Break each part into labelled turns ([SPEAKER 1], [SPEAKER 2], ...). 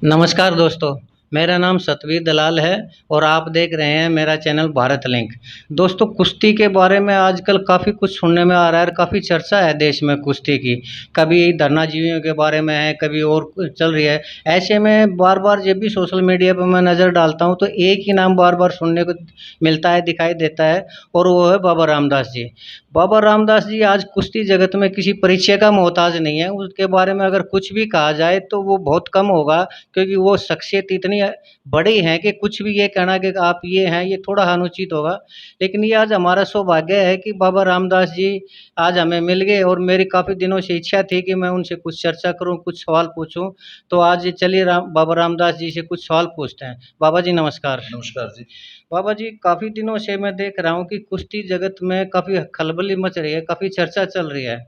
[SPEAKER 1] नमस्कार दोस्तों, मेरा नाम सतवीर दलाल है और आप देख रहे हैं मेरा चैनल भारत लिंक। दोस्तों, कुश्ती के बारे में आजकल काफ़ी कुछ सुनने में आ रहा है और काफ़ी चर्चा है देश में कुश्ती की। कभी धरनाजीवियों के बारे में है, कभी और कुछ चल रही है। ऐसे में बार-बार जब भी सोशल मीडिया पर मैं नज़र डालता हूँ तो एक ही नाम बार-बार सुनने को मिलता है, दिखाई देता है और वो है बाबा रामदास जी। बाबा रामदास जी आज कुश्ती जगत में किसी परिचय का मोहताज नहीं है। उसके बारे में अगर कुछ भी कहा जाए तो वो बहुत कम होगा, क्योंकि वो शख्सियत इतनी बड़ी हैं कि कुछ भी ये कहना कि आप ये हैं, ये थोड़ा अनुचित होगा। लेकिन ये आज हमारा सौभाग्य है कि बाबा रामदास जी आज हमें मिल गए और मेरी काफ़ी दिनों से इच्छा थी कि मैं उनसे कुछ चर्चा करूँ, कुछ सवाल पूछूँ। तो आज चलिए बाबा रामदास जी से कुछ सवाल पूछते हैं। बाबा जी नमस्कार।
[SPEAKER 2] नमस्कार जी।
[SPEAKER 1] बाबा जी, काफ़ी दिनों से मैं देख रहा हूँ कि कुश्ती जगत में काफ़ी खलबली मच रही है, काफ़ी चर्चा चल रही है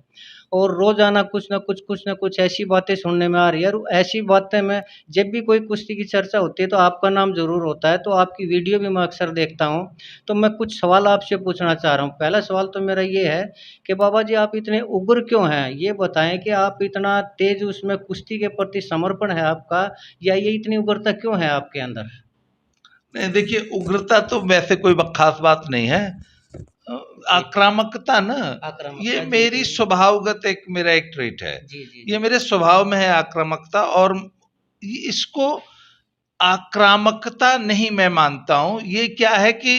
[SPEAKER 1] और रोज़ाना कुछ न कुछ ऐसी बातें सुनने में आ रही है और ऐसी बातें में जब भी कोई कुश्ती की चर्चा होती है तो आपका नाम ज़रूर होता है, तो आपकी वीडियो भी मैं अक्सर देखता हूँ। तो मैं कुछ सवाल आपसे पूछना चाह रहा हूँ। पहला सवाल तो मेरा ये है कि बाबा जी, आप इतने उग्र क्यों हैं? ये बताएँ कि आप इतना तेज़ उसमें कुश्ती के प्रति समर्पण है आपका, या ये इतनी उग्रता क्यों है आपके अंदर?
[SPEAKER 2] नहीं, देखिए, उग्रता तो वैसे कोई खास बात नहीं है।
[SPEAKER 1] जी,
[SPEAKER 2] आक्रामकता ना, ये
[SPEAKER 1] आक्रामकता। जी,
[SPEAKER 2] मेरी
[SPEAKER 1] जी।
[SPEAKER 2] स्वभावगत मेरा एक ट्रेट है।
[SPEAKER 1] जी, जी,
[SPEAKER 2] ये
[SPEAKER 1] जी।
[SPEAKER 2] मेरे स्वभाव में है आक्रामकता, और इसको आक्रामकता नहीं मैं मानता हूं। ये क्या है कि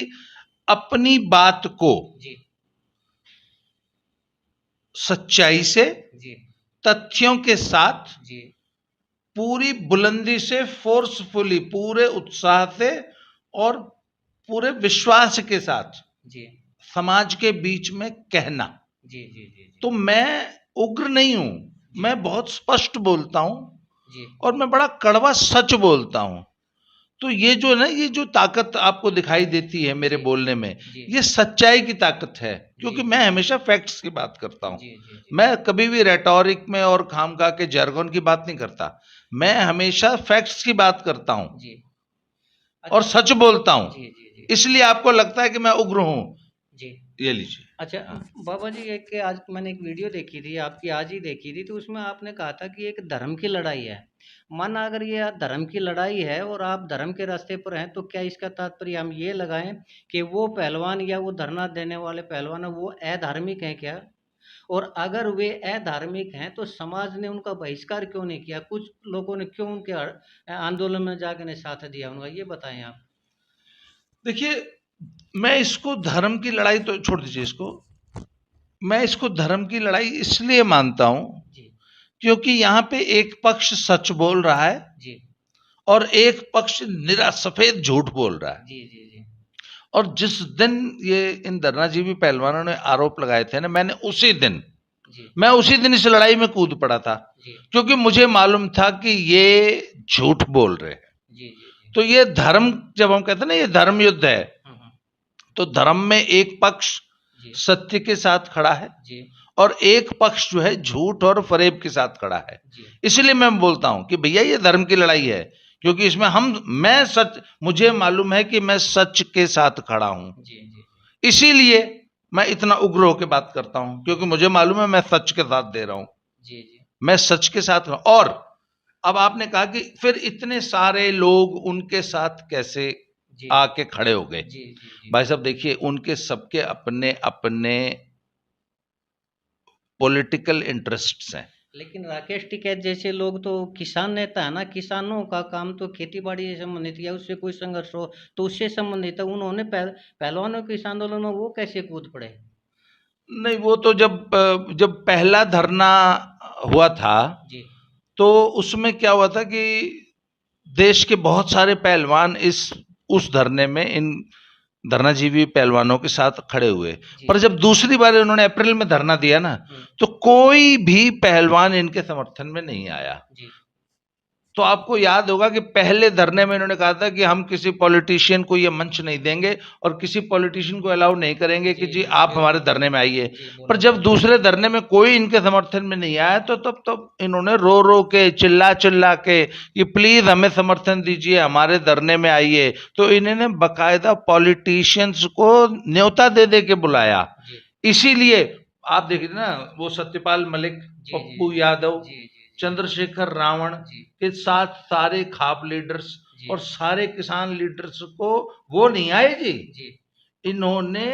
[SPEAKER 2] अपनी बात को
[SPEAKER 1] जी,
[SPEAKER 2] सच्चाई से,
[SPEAKER 1] जी,
[SPEAKER 2] तथ्यों के साथ,
[SPEAKER 1] जी,
[SPEAKER 2] पूरी बुलंदी से, फोर्सफुली, पूरे उत्साह से और पूरे विश्वास के साथ
[SPEAKER 1] जी,
[SPEAKER 2] समाज के बीच में कहना।
[SPEAKER 1] जी, जी, जी,
[SPEAKER 2] तो
[SPEAKER 1] जी,
[SPEAKER 2] मैं उग्र नहीं हूं,
[SPEAKER 1] जी,
[SPEAKER 2] मैं बहुत स्पष्ट बोलता हूं
[SPEAKER 1] जी,
[SPEAKER 2] और मैं बड़ा कड़वा सच बोलता हूं। तो ये जो है ना, ये जो ताकत आपको दिखाई देती है मेरे
[SPEAKER 1] जी,
[SPEAKER 2] बोलने में,
[SPEAKER 1] जी,
[SPEAKER 2] ये सच्चाई की ताकत है,
[SPEAKER 1] जी,
[SPEAKER 2] क्योंकि
[SPEAKER 1] जी,
[SPEAKER 2] मैं हमेशा फैक्ट्स की बात करता हूं।
[SPEAKER 1] जी, जी, जी,
[SPEAKER 2] मैं कभी भी रेटोरिक में और खामखा के jargon की बात नहीं करता। मैं हमेशा फैक्ट्स की बात करता हूं
[SPEAKER 1] जी।
[SPEAKER 2] और
[SPEAKER 1] अच्छा।
[SPEAKER 2] सच बोलता हूं।
[SPEAKER 1] जी, जी, जी,
[SPEAKER 2] इसलिए आपको लगता है कि मैं उग्र हूं।
[SPEAKER 1] जी।
[SPEAKER 2] ये लीजिए।
[SPEAKER 1] अच्छा,
[SPEAKER 2] हाँ।
[SPEAKER 1] बाबा जी, एक आज मैंने एक वीडियो देखी थी आपकी, आज ही देखी थी, तो उसमें आपने कहा था कि एक धर्म की लड़ाई है। माना अगर ये धर्म की लड़ाई है और आप धर्म के रास्ते पर हैं, तो क्या इसका तात्पर्य हम ये लगाएं कि वो पहलवान या वो धरना देने वाले पहलवान है वो अधार्मिक हैं क्या? और अगर वे अधार्मिक हैं तो समाज ने उनका बहिष्कार क्यों नहीं किया? कुछ लोगों ने क्यों उनके आंदोलन में जाके नहीं साथ दिया उनका, ये बताएं आप।
[SPEAKER 2] देखिए, मैं इसको धर्म की लड़ाई तो छोड़ दीजिए इसको। मैं इसको धर्म की लड़ाई इसलिए मानता हूं
[SPEAKER 1] जी,
[SPEAKER 2] क्योंकि यहां पे एक पक्ष सच बोल रहा है
[SPEAKER 1] जी,
[SPEAKER 2] और एक पक्ष निरा सफेद झूठ बोल रहा है।
[SPEAKER 1] जी, जी, जी,
[SPEAKER 2] और जिस दिन ये इन धरनाजीवी पहलवानों ने आरोप लगाए थे ना,
[SPEAKER 1] जी,
[SPEAKER 2] मैं उसी दिन इस लड़ाई में कूद पड़ा था,
[SPEAKER 1] जी,
[SPEAKER 2] क्योंकि मुझे मालूम था कि ये झूठ बोल रहे हैं।
[SPEAKER 1] जी, जी, जी।
[SPEAKER 2] तो ये धर्म, जब हम कहते हैं ना ये धर्म युद्ध है,
[SPEAKER 1] हुँ, हुँ।
[SPEAKER 2] तो धर्म में एक पक्ष
[SPEAKER 1] जी,
[SPEAKER 2] सत्य के साथ खड़ा है
[SPEAKER 1] जी,
[SPEAKER 2] और एक पक्ष जो है झूठ और फरेब के साथ खड़ा है।
[SPEAKER 1] जी,
[SPEAKER 2] इसलिए मैं बोलता हूं कि भैया ये धर्म की लड़ाई है, क्योंकि इसमें मैं सच, मुझे मालूम है कि मैं सच के साथ खड़ा हूं।
[SPEAKER 1] जी, जी, जी,
[SPEAKER 2] इसीलिए मैं इतना उग्र होकर बात करता हूं, क्योंकि मुझे मालूम है मैं सच के साथ दे रहा हूं।
[SPEAKER 1] जी, जी,
[SPEAKER 2] मैं सच के साथ हूं। और अब आपने कहा कि फिर इतने सारे लोग उनके साथ कैसे
[SPEAKER 1] जी,
[SPEAKER 2] आके खड़े हो गए।
[SPEAKER 1] जी, जी, जी।
[SPEAKER 2] भाई साहब, देखिए, उनके सबके अपने अपने पॉलिटिकल इंटरेस्ट्स हैं।
[SPEAKER 1] लेकिन राकेश टिकैत जैसे लोग तो किसान नेता है ना, किसानों का काम तो खेती-बाड़ी से संबंधित या उससे कोई संघर्ष हो तो उससे संबंधित है। उन्होंने पहलवानों के इस आंदोलन में वो कैसे कूद पड़े?
[SPEAKER 2] नहीं, वो तो जब पहला धरना हुआ था,
[SPEAKER 1] जी,
[SPEAKER 2] तो उसमें क्या हुआ था कि देश के बहुत सारे पहलवान इस उस धरने में इन धरनाजीवी पहलवानों के साथ खड़े हुए।
[SPEAKER 1] जी,
[SPEAKER 2] पर जब दूसरी बार उन्होंने अप्रैल में धरना दिया ना,
[SPEAKER 1] हुँ,
[SPEAKER 2] तो कोई भी पहलवान इनके समर्थन में नहीं आया।
[SPEAKER 1] जी,
[SPEAKER 2] तो आपको याद होगा कि पहले धरने में इन्होंने कहा था कि हम किसी पॉलिटिशियन को ये मंच नहीं देंगे और किसी पॉलिटिशियन को अलाउ नहीं करेंगे कि
[SPEAKER 1] जी,
[SPEAKER 2] जी
[SPEAKER 1] जी,
[SPEAKER 2] आप हमारे
[SPEAKER 1] बिल्कुल।
[SPEAKER 2] धरने में आइए।
[SPEAKER 1] जी,
[SPEAKER 2] पर
[SPEAKER 1] बोला
[SPEAKER 2] जब
[SPEAKER 1] था।
[SPEAKER 2] दूसरे धरने में कोई इनके समर्थन में नहीं आया, तो तब इन्होंने रो रो के, चिल्ला चिल्ला के कि प्लीज हमें समर्थन दीजिए, हमारे धरने में आइए। तो इन्होंने बकायदा पॉलिटिशियंस को न्योता दे दे के बुलाया।
[SPEAKER 1] जी,
[SPEAKER 2] इसीलिए आप देखिए ना, वो सत्यपाल मलिक,
[SPEAKER 1] जी, जी,
[SPEAKER 2] पप्पू
[SPEAKER 1] जी,
[SPEAKER 2] यादव,
[SPEAKER 1] जी, जी,
[SPEAKER 2] चंद्रशेखर रावण
[SPEAKER 1] जी
[SPEAKER 2] के साथ सारे खाप लीडर्स
[SPEAKER 1] जी
[SPEAKER 2] और सारे किसान लीडर्स को वो नहीं आए जी,
[SPEAKER 1] जी
[SPEAKER 2] इन्होंने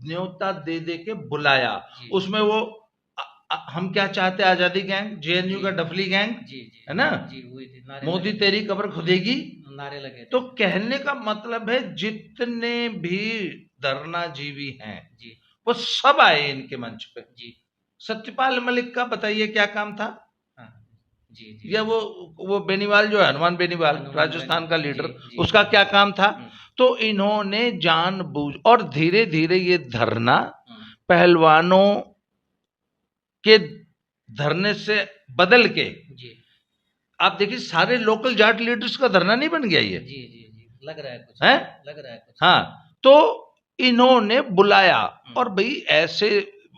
[SPEAKER 2] न्योता दे दे के बुलाया।
[SPEAKER 1] जी
[SPEAKER 2] उसमें वो हम क्या चाहते हैं, आजादी गैंग, जेएनयू
[SPEAKER 1] जी
[SPEAKER 2] का डफली गैंग,
[SPEAKER 1] जी जी
[SPEAKER 2] है ना,
[SPEAKER 1] जी हुई थी, नारे
[SPEAKER 2] मोदी
[SPEAKER 1] लगे
[SPEAKER 2] तेरी कब्र खुदेगी।
[SPEAKER 1] थे, नारे लगे
[SPEAKER 2] तो
[SPEAKER 1] थे।
[SPEAKER 2] कहने का मतलब है जितने भी धरना जीवी हैं
[SPEAKER 1] जी
[SPEAKER 2] वो सब आए इनके मंच पे।
[SPEAKER 1] जी
[SPEAKER 2] सत्यपाल मलिक का बताइए क्या काम था,
[SPEAKER 1] हाँ जी जी
[SPEAKER 2] या वो बेनीवाल जो है, हनुमान बेनीवाल,
[SPEAKER 1] हनुमान
[SPEAKER 2] राजस्थान का
[SPEAKER 1] जी
[SPEAKER 2] लीडर,
[SPEAKER 1] जी
[SPEAKER 2] उसका क्या काम था।
[SPEAKER 1] हम्म,
[SPEAKER 2] तो इन्होंने जानबूझ और धीरे धीरे ये धरना
[SPEAKER 1] हम्म,
[SPEAKER 2] पहलवानों के धरने से बदल के,
[SPEAKER 1] जी
[SPEAKER 2] आप देखिए सारे लोकल जाट लीडर्स का धरना नहीं बन गया ये,
[SPEAKER 1] जी जी जी लग रहा है कुछ,
[SPEAKER 2] है।
[SPEAKER 1] लग रहा है कुछ।
[SPEAKER 2] हाँ, तो इन्होंने बुलाया,
[SPEAKER 1] हम्म,
[SPEAKER 2] और भाई ऐसे,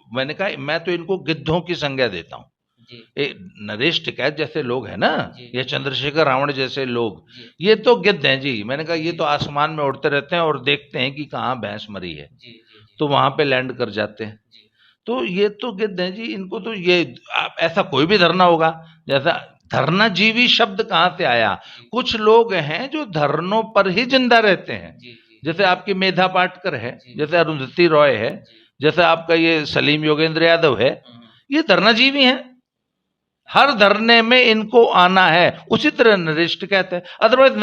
[SPEAKER 2] मैंने कहा मैं तो इनको गिद्धों की संज्ञा देता हूं।
[SPEAKER 1] जी
[SPEAKER 2] नरेश टिकैत जैसे लोग हैं ना,
[SPEAKER 1] जी
[SPEAKER 2] या चंद्रशेखर रावण जैसे लोग,
[SPEAKER 1] जी
[SPEAKER 2] ये तो गिद्ध हैं जी। मैंने कहा ये
[SPEAKER 1] जी
[SPEAKER 2] तो आसमान में उड़ते रहते हैं और देखते हैं कि कहाँ भैंस मरी है,
[SPEAKER 1] जी जी
[SPEAKER 2] तो वहां पे लैंड कर जाते हैं।
[SPEAKER 1] जी
[SPEAKER 2] तो ये तो गिद्ध हैं जी, इनको तो ये ऐसा कोई भी धरना होगा, जैसा धरना जीवी शब्द कहाँ से आया।
[SPEAKER 1] जी
[SPEAKER 2] कुछ लोग हैं जो धरनों पर ही जिंदा रहते हैं,
[SPEAKER 1] जी जी
[SPEAKER 2] जैसे आपकी मेधा पाटकर है,
[SPEAKER 1] जी
[SPEAKER 2] जैसे अरुंधति रॉय है,
[SPEAKER 1] जी
[SPEAKER 2] जैसे आपका ये सलीम योगेंद्र यादव है,
[SPEAKER 1] हम्म,
[SPEAKER 2] ये धरना जीवी हैं। हर धरने में इनको आना है। उसी तरह नरेश टिकैत है। अदरवाइज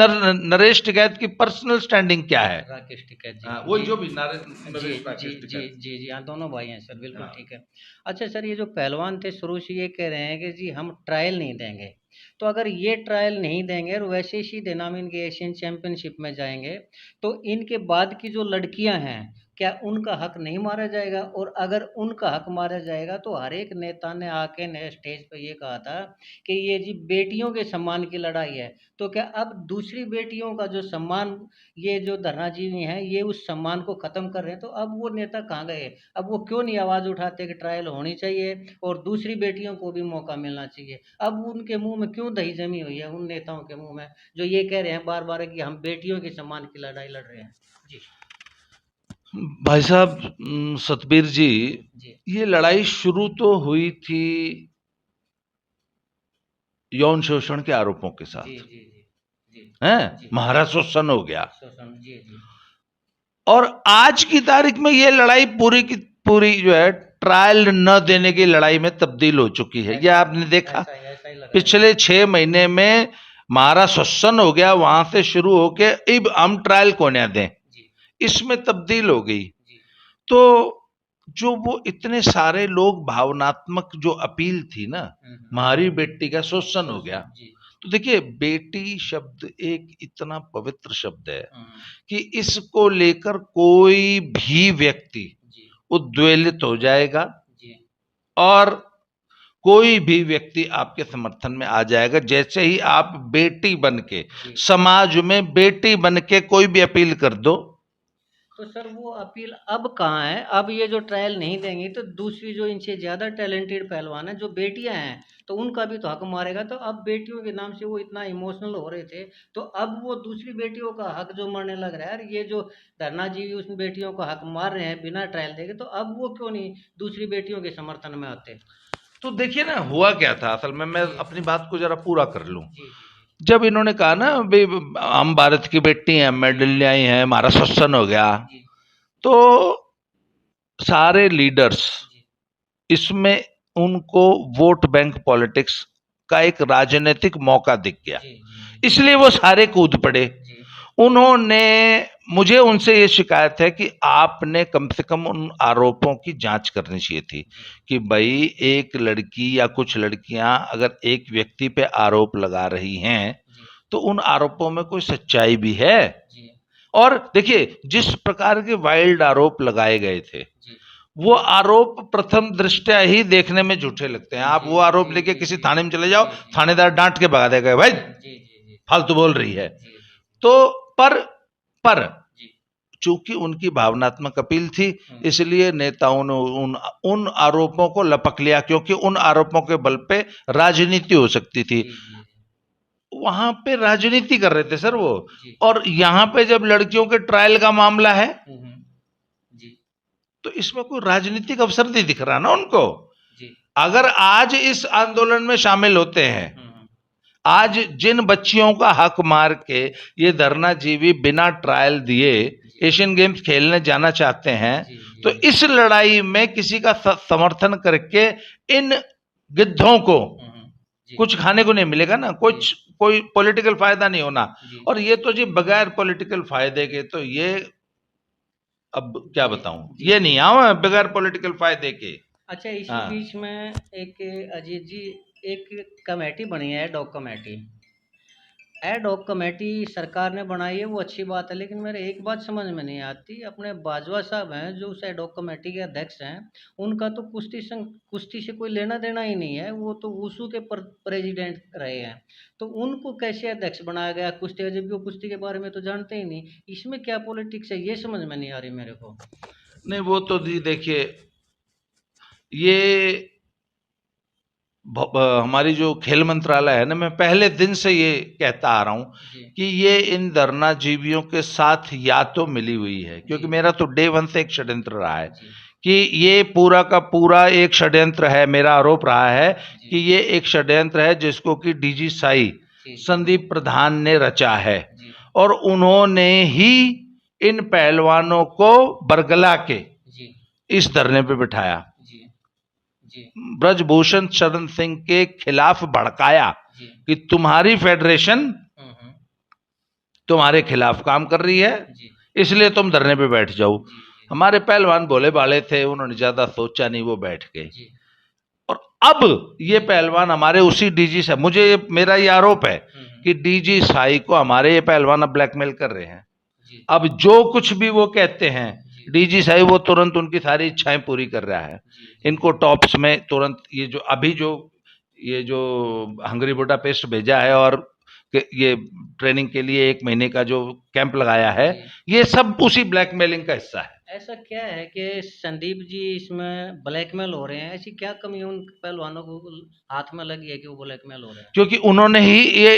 [SPEAKER 2] नरेश टिकैत की पर्सनल स्टैंडिंग क्या है?
[SPEAKER 1] राकेश टिकैत जी
[SPEAKER 2] हाँ, वही
[SPEAKER 1] जी
[SPEAKER 2] जो भी
[SPEAKER 1] जी
[SPEAKER 2] नरेश
[SPEAKER 1] जी
[SPEAKER 2] राकेश
[SPEAKER 1] जी
[SPEAKER 2] टिकैत।
[SPEAKER 1] जी जी हाँ दोनों भाई हैं सर, बिल्कुल
[SPEAKER 2] हाँ।
[SPEAKER 1] ठीक है। अच्छा सर, ये जो पहलवान थे शुरू से ये कह रहे हैं कि जी हम ट्रायल नहीं देंगे, तो अगर ये ट्रायल नहीं देंगे और वैसे ही सीधे नाम इनके एशियन चैंपियनशिप में जाएंगे, तो इनके बाद की जो लड़कियां हैं क्या उनका हक नहीं मारा जाएगा? और अगर उनका हक मारा जाएगा तो हर एक नेता ने आके नए स्टेज पे ये कहा था कि ये जी बेटियों के सम्मान की लड़ाई है, तो क्या अब दूसरी बेटियों का जो सम्मान ये जो धरनाजीवी हैं ये उस सम्मान को खत्म कर रहे हैं, तो अब वो नेता कहाँ गए? अब वो क्यों नहीं आवाज उठाते कि ट्रायल होनी चाहिए और दूसरी बेटियों को भी मौका मिलना चाहिए? अब उनके मुंह में क्यों दही जमी हुई है, उन नेताओं के मुंह में, जो ये कह रहे हैं बार बार कि हम बेटियों के सम्मान की लड़ाई लड़ रहे हैं? जी
[SPEAKER 2] भाई साहब, सतबीर जी,
[SPEAKER 1] जी
[SPEAKER 2] ये लड़ाई शुरू तो हुई थी यौन शोषण के आरोपों के
[SPEAKER 1] जी
[SPEAKER 2] साथ,
[SPEAKER 1] जी जी जी
[SPEAKER 2] है।
[SPEAKER 1] जी
[SPEAKER 2] महाराष्ट्र हो गया,
[SPEAKER 1] शोषण जी जी
[SPEAKER 2] और आज की तारीख में ये लड़ाई पूरी की पूरी जो है ट्रायल न देने की लड़ाई में तब्दील हो चुकी है। यह आपने देखा
[SPEAKER 1] ऐसा ही लग रहा है।
[SPEAKER 2] पिछले 6 महीने में महाराष्ट्र हो गया, वहां से शुरू होके अब हम ट्रायल को न दें,
[SPEAKER 1] जी
[SPEAKER 2] इसमें तब्दील हो गई।
[SPEAKER 1] जी
[SPEAKER 2] तो जो वो इतने सारे लोग भावनात्मक जो अपील थी ना, हमारी बेटी का शोषण हो गया।
[SPEAKER 1] जी
[SPEAKER 2] तो देखिए, बेटी शब्द एक इतना पवित्र शब्द है
[SPEAKER 1] हम्म,
[SPEAKER 2] कि इसको लेकर कोई भी व्यक्ति
[SPEAKER 1] जी
[SPEAKER 2] उद्वेलित हो जाएगा,
[SPEAKER 1] जी
[SPEAKER 2] और कोई भी व्यक्ति आपके समर्थन में आ जाएगा जैसे ही आप बेटी बन के,
[SPEAKER 1] जी
[SPEAKER 2] समाज में बेटी बन के कोई भी अपील कर दो।
[SPEAKER 1] तो सर वो अपील अब कहाँ है? अब ये जो ट्रायल नहीं देंगे तो दूसरी जो इनसे ज़्यादा टैलेंटेड पहलवान है जो बेटियां हैं तो उनका भी तो हक मारेगा। तो अब बेटियों के नाम से वो इतना इमोशनल हो रहे थे, तो अब वो दूसरी बेटियों का हक जो मरने लग रहा है, और ये जो धरना जीवी उस बेटियों का हक मार रहे हैं बिना ट्रायल देखे, तो अब वो क्यों नहीं दूसरी बेटियों के समर्थन में आते?
[SPEAKER 2] तो देखिए ना, हुआ क्या था असल में, मैं
[SPEAKER 1] जी
[SPEAKER 2] अपनी बात को जरा पूरा कर लूं।
[SPEAKER 1] जी जी
[SPEAKER 2] जब इन्होंने कहा ना भाई हम भारत की बेटी हैं, मेडल ले आई हैं, हमारा शोषण हो गया,
[SPEAKER 1] जी
[SPEAKER 2] तो सारे लीडर्स
[SPEAKER 1] जी
[SPEAKER 2] इसमें उनको वोट बैंक पॉलिटिक्स का एक राजनीतिक मौका दिख गया,
[SPEAKER 1] जी जी
[SPEAKER 2] इसलिए वो सारे कूद पड़े।
[SPEAKER 1] जी
[SPEAKER 2] उन्होंने, मुझे उनसे ये शिकायत है कि आपने कम से कम उन आरोपों की जांच करनी चाहिए थी
[SPEAKER 1] जी
[SPEAKER 2] कि भाई एक लड़की या कुछ लड़कियां अगर एक व्यक्ति पे आरोप लगा रही हैं
[SPEAKER 1] जी
[SPEAKER 2] तो उन आरोपों में कोई सच्चाई भी है।
[SPEAKER 1] जी
[SPEAKER 2] और देखिए, जिस प्रकार के वाइल्ड आरोप लगाए गए थे,
[SPEAKER 1] जी
[SPEAKER 2] वो आरोप प्रथम दृष्टया ही देखने में झूठे लगते हैं। आप
[SPEAKER 1] जी
[SPEAKER 2] वो आरोप
[SPEAKER 1] जी
[SPEAKER 2] लेके
[SPEAKER 1] जी
[SPEAKER 2] किसी
[SPEAKER 1] जी
[SPEAKER 2] थाने में चले जाओ,
[SPEAKER 1] जी जी
[SPEAKER 2] थानेदार डांट के भगा देगा, भाई
[SPEAKER 1] जी जी जी
[SPEAKER 2] फालतू बोल रही है।
[SPEAKER 1] जी जी
[SPEAKER 2] तो पर
[SPEAKER 1] जी
[SPEAKER 2] चूंकि उनकी भावनात्मक अपील थी,
[SPEAKER 1] हम्म,
[SPEAKER 2] इसलिए नेताओं ने उन आरोपों को लपक लिया, क्योंकि उन आरोपों के बल पे राजनीति हो सकती थी।
[SPEAKER 1] जी जी
[SPEAKER 2] वहां पे राजनीति कर रहे थे सर वो,
[SPEAKER 1] जी
[SPEAKER 2] और यहां पे जब लड़कियों के ट्रायल का मामला है
[SPEAKER 1] हम्म, जी
[SPEAKER 2] तो इसमें कोई राजनीतिक अवसर नहीं दिख रहा ना उनको।
[SPEAKER 1] जी
[SPEAKER 2] अगर आज इस आंदोलन में शामिल होते हैं, आज जिन बच्चियों का हक मार के ये धरना जीवी बिना ट्रायल दिए एशियन गेम्स खेलने जाना चाहते हैं, तो इस लड़ाई में किसी का समर्थन करके इन गिद्धों को कुछ खाने को नहीं मिलेगा ना, कुछ कोई पॉलिटिकल फायदा नहीं होना। और ये तो जी बगैर पॉलिटिकल फायदे के, तो ये अब क्या बताऊं, ये नहीं आवा बगैर पॉलिटिकल फायदे के।
[SPEAKER 1] अच्छा, इसी बीच में एक अजीत जी एक कमेटी बनी है, एड हॉक कमेटी सरकार ने बनाई है, वो अच्छी बात है, लेकिन मेरे एक बात समझ में नहीं आती। अपने बाजवा साहब हैं जो उस एड हॉक कमेटी के अध्यक्ष हैं, उनका तो कुश्ती से कोई लेना देना ही नहीं है, वो तो वुशु के प्रेसिडेंट रहे हैं, तो उनको कैसे अध्यक्ष बनाया गया कुश्ती का, जबकि वो कुश्ती के बारे में तो जानते ही नहीं। इसमें क्या पॉलिटिक्स है, ये समझ में नहीं आ रही मेरे को।
[SPEAKER 2] नहीं, वो तो जी देखिए, ये हमारी जो खेल मंत्रालय है ना, मैं पहले दिन से ये कहता आ रहा हूं कि ये इन धरना जीवियों के साथ या तो मिली हुई है, क्योंकि मेरा तो डे वन से एक षड्यंत्र रहा है कि ये पूरा का पूरा एक षड्यंत्र है। मेरा आरोप रहा है कि ये एक षड्यंत्र है जिसको कि डीजी साई संदीप प्रधान ने रचा है, और उन्होंने ही इन पहलवानों को बरगला के इस धरने पे बिठाया, ब्रजभूषण शरण सिंह के खिलाफ भड़काया कि तुम्हारी फेडरेशन तुम्हारे खिलाफ काम कर रही है, इसलिए तुम धरने पे बैठ जाओ। हमारे पहलवान भोले भाले थे, उन्होंने ज्यादा सोचा नहीं, वो बैठ गए। और अब ये पहलवान हमारे उसी डीजी साई, मेरा ये आरोप है कि डीजी साई को हमारे ये पहलवान अब ब्लैकमेल कर रहे हैं। अब जो कुछ भी वो कहते हैं डीजी साई, वो तुरंत उनकी सारी इच्छाएं पूरी कर रहा है। इनको टॉप्स में तुरंत ये जो हंगरी बुडापेस्ट भेजा है और ये ट्रेनिंग के लिए 1 महीने का जो कैंप लगाया है, ये सब उसी ब्लैकमेलिंग का हिस्सा है।
[SPEAKER 1] ऐसा क्या है कि संदीप जी इसमें ब्लैकमेल हो रहे हैं? ऐसी क्या कमी उन पहलवानों को हाथ में लगी है कि वो ब्लैकमेल हो रहे हैं?
[SPEAKER 2] क्योंकि उन्होंने ही ये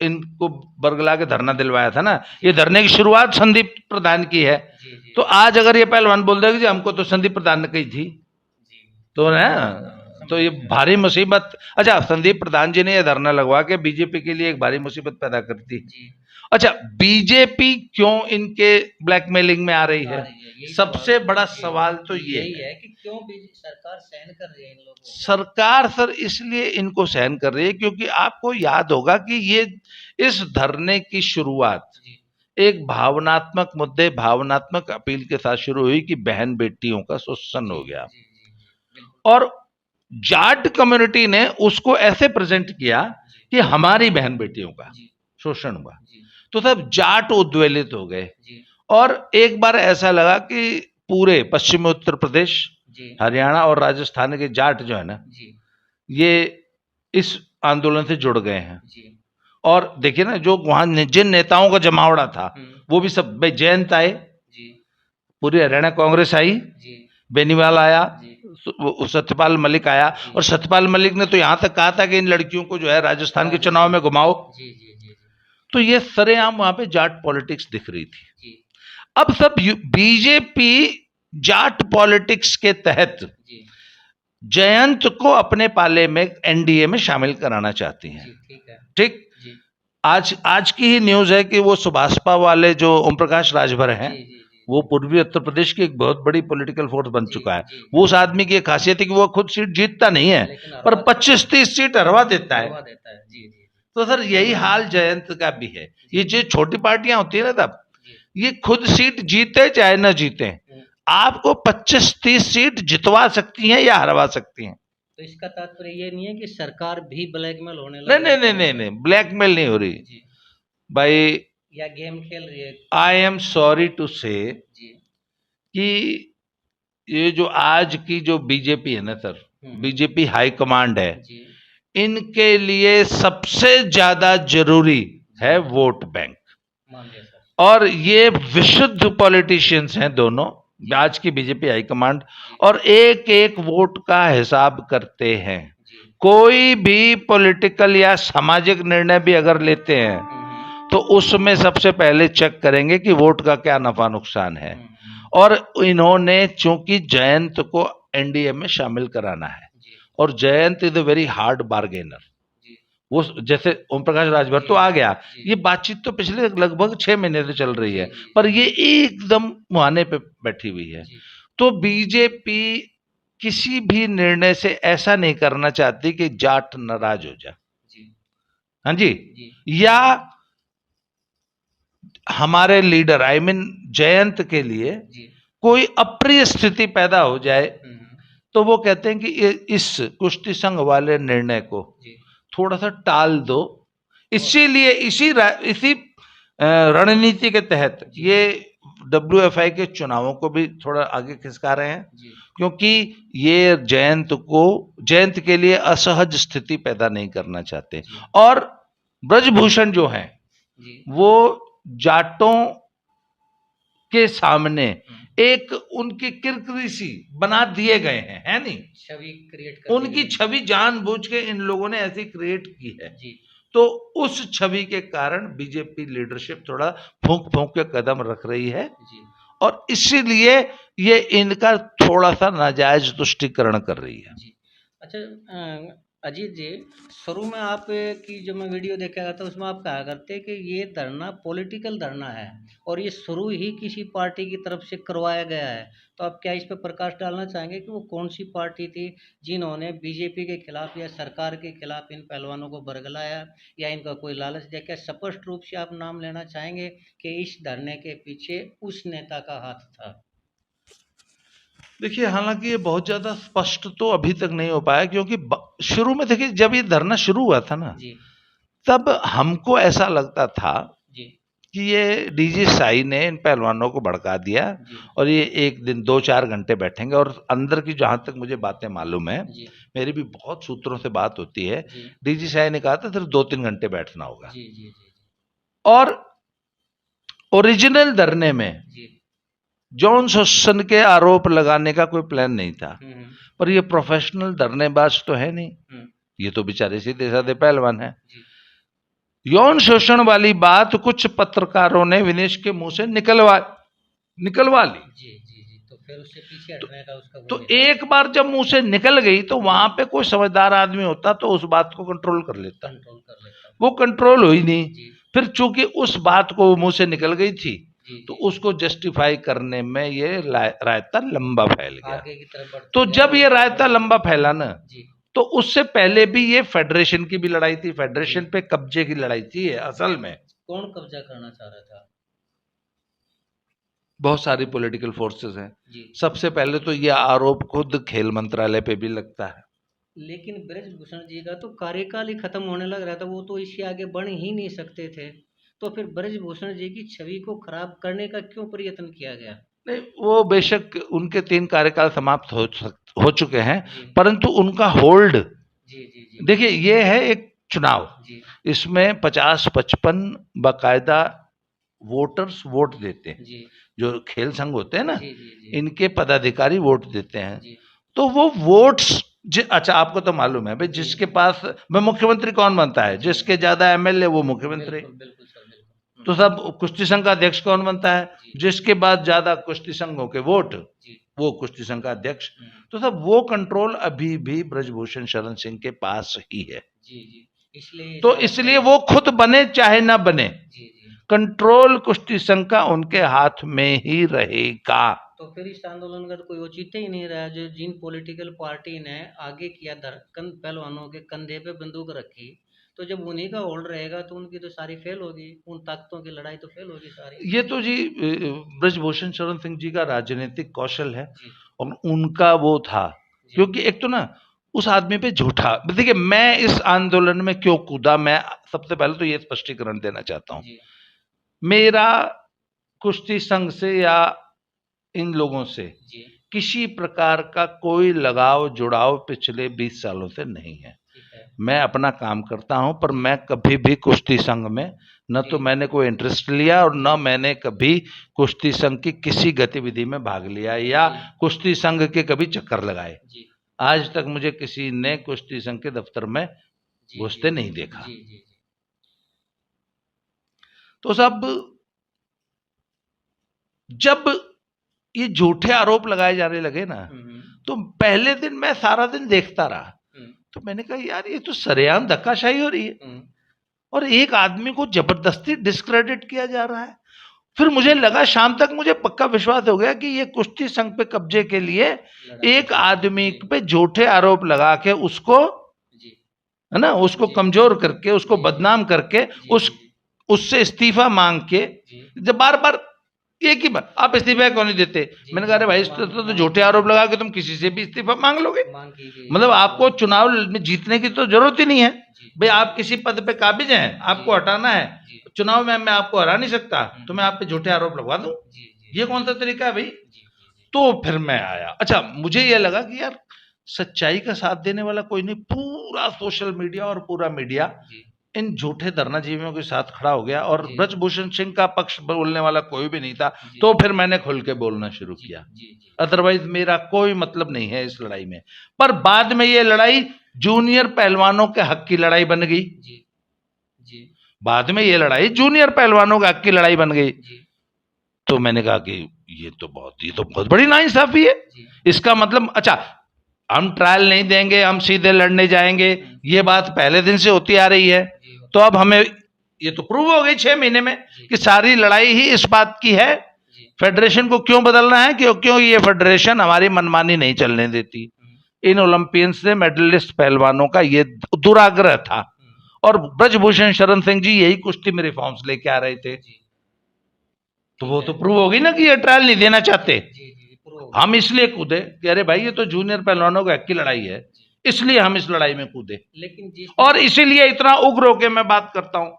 [SPEAKER 2] इनको बरगला के धरना दिलवाया था ना। ये धरने की शुरुआत संदीप प्रधान की है। तो आज अगर ये पहलवान बोल देगा जी हमको तो संदीप प्रधान ने कही थी, तो ना, तो ये भारी मुसीबत। अच्छा, संदीप प्रधान जी ने ये धरना लगवा के बीजेपी के लिए एक भारी मुसीबत पैदा करती। अच्छा, बीजेपी क्यों इनके ब्लैकमेलिंग में आ रही है? सबसे बड़ा सवाल तो ये
[SPEAKER 1] है कि क्यों सरकार सहन कर रही है इन लोगों को?
[SPEAKER 2] सरकार सर इसलिए इनको सहन कर रही है क्योंकि आपको याद होगा कि ये इस धरने की शुरुआत एक भावनात्मक मुद्दे, भावनात्मक अपील के साथ शुरू हुई कि बहन बेटियों का शोषण हो गया, और जाट कम्युनिटी ने उसको ऐसे प्रेजेंट किया कि हमारी बहन बेटियों का शोषण हुआ, तो सब जाट उद्वेलित हो गए। और एक बार ऐसा लगा कि पूरे पश्चिमी उत्तर प्रदेश, हरियाणा और राजस्थान के जाट जो है ना, ये इस आंदोलन से जुड़ गए हैं। और देखिए ना, जो वहां जिन नेताओं का जमावड़ा था वो भी सब, भाई जयंत आए, पूरी हरियाणा कांग्रेस आई, बेनीवाल आया, सत्यपाल मलिक आया, और सत्यपाल मलिक ने तो यहां तक कहा था कि इन लड़कियों को जो है राजस्थान के चुनाव में घुमाओ। तो ये सरेआम वहां पे जाट पॉलिटिक्स दिख रही थी। अब सब बीजेपी जाट पॉलिटिक्स के तहत जयंत को अपने पाले में एनडीए में शामिल कराना चाहती हैं। ठीक, आज की ही न्यूज है कि वो सुभाषपा वाले जो ओम प्रकाश राजभर हैं, वो पूर्वी उत्तर प्रदेश की एक बहुत बड़ी पॉलिटिकल फोर्स बन चुका है। वो उस आदमी की एक खासियत है कि वो खुद सीट जीतता नहीं है, पर 25-30 सीट हरवा देता है। तो सर यही हाल जयंत का भी है। ये जो छोटी पार्टियां होती है ना, तब ये खुद सीट जीते चाहे न जीते, आपको 25-30 सीट जितवा सकती हैं या हरवा सकती हैं।
[SPEAKER 1] तो इसका तात्पर्य ये नहीं है कि सरकार भी ब्लैकमेल होने लगी?
[SPEAKER 2] नहीं, ब्लैकमेल नहीं हो रही भाई,
[SPEAKER 1] या गेम खेल रही है।
[SPEAKER 2] आई एम सॉरी टू से कि ये जो आज की जो बीजेपी है ना सर, बीजेपी हाई कमांड है, इनके लिए सबसे ज्यादा जरूरी है वोट बैंक। और ये विशुद्ध पॉलिटिशियंस हैं दोनों, आज की बीजेपी हाईकमांड, और एक एक वोट का हिसाब करते हैं। कोई भी पॉलिटिकल या सामाजिक निर्णय भी अगर लेते हैं तो उसमें सबसे पहले चेक करेंगे कि वोट का क्या नफा नुकसान है। और इन्होंने चूंकि जयंत को एनडीए में शामिल कराना है, और Jayant is a very hard bargainer.
[SPEAKER 1] जी
[SPEAKER 2] वो जैसे ओम प्रकाश राजभर तो आ गया,
[SPEAKER 1] जी।
[SPEAKER 2] ये बातचीत तो पिछले लगभग 6 महीने से चल रही है,
[SPEAKER 1] जी,
[SPEAKER 2] पर ये एकदम मुहाने पे बैठी हुई है।
[SPEAKER 1] जी
[SPEAKER 2] तो बीजेपी किसी भी निर्णय से ऐसा नहीं करना चाहती कि जाट नाराज हो जाए,
[SPEAKER 1] जी
[SPEAKER 2] हाँ जी,
[SPEAKER 1] जी
[SPEAKER 2] या हमारे लीडर आई मीन जयंत के लिए
[SPEAKER 1] जी।
[SPEAKER 2] कोई अप्रिय स्थिति पैदा हो जाए,
[SPEAKER 1] हम्म,
[SPEAKER 2] तो वो कहते हैं कि इस कुश्ती संघ वाले निर्णय को
[SPEAKER 1] जी
[SPEAKER 2] थोड़ा सा टाल दो।
[SPEAKER 1] और
[SPEAKER 2] इसीलिए इसी रणनीति के तहत
[SPEAKER 1] जी
[SPEAKER 2] ये WFI के चुनावों को भी थोड़ा आगे खिसका रहे हैं,
[SPEAKER 1] जी
[SPEAKER 2] क्योंकि ये जयंत के लिए असहज स्थिति पैदा नहीं करना चाहते।
[SPEAKER 1] जी
[SPEAKER 2] और ब्रजभूषण जो हैं
[SPEAKER 1] जी।
[SPEAKER 2] वो जाटों के सामने एक उनकी किरकिरी सी बना दिए गए हैं, है नहीं,
[SPEAKER 1] छवि क्रिएट कर दी
[SPEAKER 2] उनकी
[SPEAKER 1] गई।
[SPEAKER 2] छवि जानबूझ के इन लोगों ने ऐसी क्रिएट की है।
[SPEAKER 1] जी
[SPEAKER 2] तो उस छवि के कारण बीजेपी लीडरशिप थोड़ा फूंक फूंक के कदम रख रही है,
[SPEAKER 1] जी
[SPEAKER 2] और इसीलिए ये इनका थोड़ा सा नाजायज तुष्टीकरण कर रही है।
[SPEAKER 1] जी। अच्छा अजीत जी, शुरू में आप की जो मैं वीडियो देखा गया था उसमें आप कहा करते कि ये धरना पॉलिटिकल धरना है और ये शुरू ही किसी पार्टी की तरफ से करवाया गया है। तो आप क्या इस पर प्रकाश डालना चाहेंगे कि वो कौन सी पार्टी थी जिन्होंने बीजेपी के खिलाफ या सरकार के खिलाफ इन पहलवानों को बरगलाया या इनका कोई लालच दिया? क्या स्पष्ट रूप से आप नाम लेना चाहेंगे कि इस धरने के पीछे उस नेता का हाथ था?
[SPEAKER 2] देखिए, हालांकि ये बहुत ज्यादा स्पष्ट तो अभी तक नहीं हो पाया, क्योंकि शुरू में देखिए जब ये धरना शुरू हुआ था ना,
[SPEAKER 1] जी
[SPEAKER 2] तब हमको ऐसा लगता था
[SPEAKER 1] जी
[SPEAKER 2] कि ये डीजी साई ने इन पहलवानों को भड़का दिया
[SPEAKER 1] जी
[SPEAKER 2] और ये एक दिन 2-4 घंटे बैठेंगे। और अंदर की जहां तक मुझे बातें मालूम है,
[SPEAKER 1] जी
[SPEAKER 2] मेरी भी बहुत सूत्रों से बात होती है,
[SPEAKER 1] जी
[SPEAKER 2] डीजी साई ने कहा था सिर्फ 2-3 घंटे बैठना होगा।
[SPEAKER 1] जी जी जी
[SPEAKER 2] और ओरिजिनल धरने में
[SPEAKER 1] जी
[SPEAKER 2] जॉन शोषण के आरोप लगाने का कोई प्लान नहीं था,
[SPEAKER 1] हम्म
[SPEAKER 2] पर ये प्रोफेशनल धरनेबाज तो है नहीं,
[SPEAKER 1] हम्म
[SPEAKER 2] ये तो बेचारे सीधे साधे पहलवान है।
[SPEAKER 1] जी
[SPEAKER 2] यौन शोषण वाली बात कुछ पत्रकारों ने विनेश के मुंह से निकलवा ली।
[SPEAKER 1] जी जी जी। तो फिर उससे पीछे हटने का उसका वो
[SPEAKER 2] तो
[SPEAKER 1] नहीं था।
[SPEAKER 2] एक बार जब मुंह से निकल गई तो वहां पे कोई समझदार आदमी होता तो उस बात को कंट्रोल कर लेता,
[SPEAKER 1] कंट्रोल कर लेता।
[SPEAKER 2] वो कंट्रोल हुई नहीं।
[SPEAKER 1] जी
[SPEAKER 2] फिर चूंकि उस बात को मुंह से निकल गई थी,
[SPEAKER 1] जी
[SPEAKER 2] तो
[SPEAKER 1] जी
[SPEAKER 2] उसको जस्टिफाई करने में ये रायता लंबा फैल गया।
[SPEAKER 1] आगे की तरफ बढ़ते
[SPEAKER 2] तो
[SPEAKER 1] गए
[SPEAKER 2] जब
[SPEAKER 1] और
[SPEAKER 2] ये रायता लंबा फैला ना,
[SPEAKER 1] जी
[SPEAKER 2] तो उससे पहले भी ये फेडरेशन की भी लड़ाई थी, फेडरेशन
[SPEAKER 1] जी।
[SPEAKER 2] पे कब्जे की लड़ाई थी ये असल में।
[SPEAKER 1] कौन कब्जा करना चाह रहा था?
[SPEAKER 2] बहुत सारी पॉलिटिकल फोर्सेस हैं।
[SPEAKER 1] जी
[SPEAKER 2] सबसे पहले तो ये आरोप खुद खेल मंत्रालय पे भी लगता है।
[SPEAKER 1] लेकिन ब्रजभूषण जी का तो कार्यकाल ही खत्म होने लग रहा था, वो तो इससे आगे बढ़ ही नहीं सकते थे। तो फिर ब्रजभूषण जी की छवि को खराब करने का क्यों प्रयत्न किया गया?
[SPEAKER 2] नहीं, वो बेशक उनके 3 कार्यकाल समाप्त हो चुके हैं,
[SPEAKER 1] जी
[SPEAKER 2] परंतु उनका होल्ड,
[SPEAKER 1] जी जी जी
[SPEAKER 2] देखिए ये है एक चुनाव,
[SPEAKER 1] जी
[SPEAKER 2] इसमें 50-55 बाकायदा वोटर्स वोट देते हैं।
[SPEAKER 1] जी
[SPEAKER 2] जो खेल संघ होते हैं ना,
[SPEAKER 1] जी जी जी
[SPEAKER 2] इनके पदाधिकारी वोट देते हैं।
[SPEAKER 1] जी
[SPEAKER 2] तो वो वोट्स अच्छा आपको तो मालूम है भाई,
[SPEAKER 1] जी
[SPEAKER 2] जिसके पास में मुख्यमंत्री कौन बनता है,
[SPEAKER 1] जी
[SPEAKER 2] जिसके ज्यादा एमएलए वो मुख्यमंत्री।
[SPEAKER 1] बिल्कुल बिल्कुल सर बिल्कुल।
[SPEAKER 2] तो सब कुश्ती संघ का अध्यक्ष कौन बनता है,
[SPEAKER 1] जी
[SPEAKER 2] जिसके बाद ज्यादा कुश्ती संघों के वोट,
[SPEAKER 1] जी
[SPEAKER 2] वो कुश्ती संघ का अध्यक्ष।
[SPEAKER 1] हम्म,
[SPEAKER 2] तो सब वो कंट्रोल अभी भी ब्रजभूषण शरण सिंह के पास ही है।
[SPEAKER 1] जी जी। इसलिए
[SPEAKER 2] तो
[SPEAKER 1] ऐसा लगता
[SPEAKER 2] इसलिए
[SPEAKER 1] है।
[SPEAKER 2] वो खुद बने चाहे ना बने,
[SPEAKER 1] जी जी।
[SPEAKER 2] कंट्रोल कुश्ती संघ का उनके हाथ में ही रहेगा।
[SPEAKER 1] तो फिर इस आंदोलन का तो कोई औचित्य ही नहीं रहा, जो जिन पॉलिटिकल पार्टी ने आगे किया पहलवानों के कंधे पे बंदूक रखी, तो जब उन्हीं का होल्ड रहेगा तो उनकी तो सारी फेल होगी, उन ताकतों की लड़ाई तो फेल होगी सारी।
[SPEAKER 2] ये तो जी ब्रजभूषण शरण सिंह जी का राजनीतिक कौशल है,
[SPEAKER 1] जी
[SPEAKER 2] और उनका वो था।
[SPEAKER 1] जी
[SPEAKER 2] क्योंकि एक तो ना उस आदमी पे झूठा, देखिए मैं इस आंदोलन में क्यों कूदा, मैं सबसे पहले तो ये स्पष्टीकरण देना चाहता हूं।
[SPEAKER 1] जी
[SPEAKER 2] मेरा कुश्ती संघ से या इन लोगों से
[SPEAKER 1] जी।
[SPEAKER 2] किसी प्रकार का कोई लगाव जुड़ाव पिछले 20 सालों से नहीं है।
[SPEAKER 1] ठीक है।
[SPEAKER 2] मैं अपना काम करता हूं, पर मैं कभी भी कुश्ती संघ में न तो
[SPEAKER 1] जी
[SPEAKER 2] मैंने कोई इंटरेस्ट लिया और न मैंने कभी कुश्ती संघ की किसी गतिविधि में भाग लिया या
[SPEAKER 1] जी
[SPEAKER 2] कुश्ती संघ के कभी चक्कर लगाए।
[SPEAKER 1] जी
[SPEAKER 2] आज तक मुझे किसी ने कुश्ती संघ के दफ्तर में
[SPEAKER 1] जी
[SPEAKER 2] घुसते
[SPEAKER 1] जी
[SPEAKER 2] नहीं देखा।
[SPEAKER 1] जी जी जी
[SPEAKER 2] तो सब जब ये झूठे आरोप लगाए जाने लगे ना,
[SPEAKER 1] हम्म
[SPEAKER 2] तो पहले दिन मैं सारा दिन देखता रहा तो मैंने कहा यार ये तो सरेआम धक्काशाही हो रही है और एक आदमी को जबरदस्ती डिस्क्रेडिट किया जा रहा है। फिर मुझे लगा, शाम तक मुझे पक्का विश्वास हो गया कि ये कुश्ती संघ पे कब्जे के लिए एक आदमी पे झूठे आरोप लगा के उसको, है ना, उसको कमजोर करके, उसको बदनाम करके, उससे इस्तीफा मांग के, जब बार बार एक ही बात, आप इस्तीफा क्यों नहीं देते? मैंने कहा अरे भाई, तो झूठे आरोप लगा के तुम किसी से भी इस्तीफा मांग लोगे, मतलब आपको चुनाव में जीतने की तो जरूरत ही नहीं है भाई। आप किसी पद पे काबिज हैं, आपको हटाना है, चुनाव में मैं आपको हरा नहीं सकता, तो मैं आप पे झूठे आरोप लगवा दूं, ये कौन सा तरीका है भाई? तो फिर मैं आया। अच्छा, मुझे ये लगा कि यार सच्चाई का साथ देने वाला कोई नहीं, पूरा सोशल मीडिया और पूरा मीडिया इन झूठे धरनाजीवियों के साथ खड़ा हो गया और ब्रजभूषण सिंह का पक्ष बोलने वाला कोई भी नहीं था। तो फिर मैंने खुल के बोलना शुरू किया, अदरवाइज मेरा कोई मतलब नहीं है इस लड़ाई में। पर बाद में ये लड़ाई जूनियर पहलवानों के हक की लड़ाई बन गई। बाद में ये लड़ाई जूनियर पहलवानों के हक की लड़ाई बन गई। तो मैंने कहा कि ये तो बहुत बड़ी नाइंसाफी है। इसका मतलब, अच्छा हम ट्रायल नहीं देंगे, हम सीधे लड़ने जाएंगे, ये बात पहले दिन से होती आ रही है। तो अब हमें ये तो प्रूव हो गई 6 महीने में कि सारी लड़ाई ही इस बात की है, फेडरेशन को क्यों बदलना है, क्यों ये फेडरेशन हमारी मनमानी नहीं चलने देती। इन ओलंपियंस से मेडलिस्ट पहलवानों का ये दुराग्रह था और ब्रजभूषण शरण सिंह जी यही कुश्ती में रिफॉर्म्स लेके आ रहे थे। तो वो तो प्रूव हो गई ना कि ये ट्रायल नहीं देना चाहते। हम इसलिए कूदे कि अरे भाई ये तो जूनियर पहलवानों की हक की लड़ाई है, इसलिए हम इस लड़ाई में कूदे। लेकिन और इसीलिए इतना उग्र होकर मैं बात करता हूं,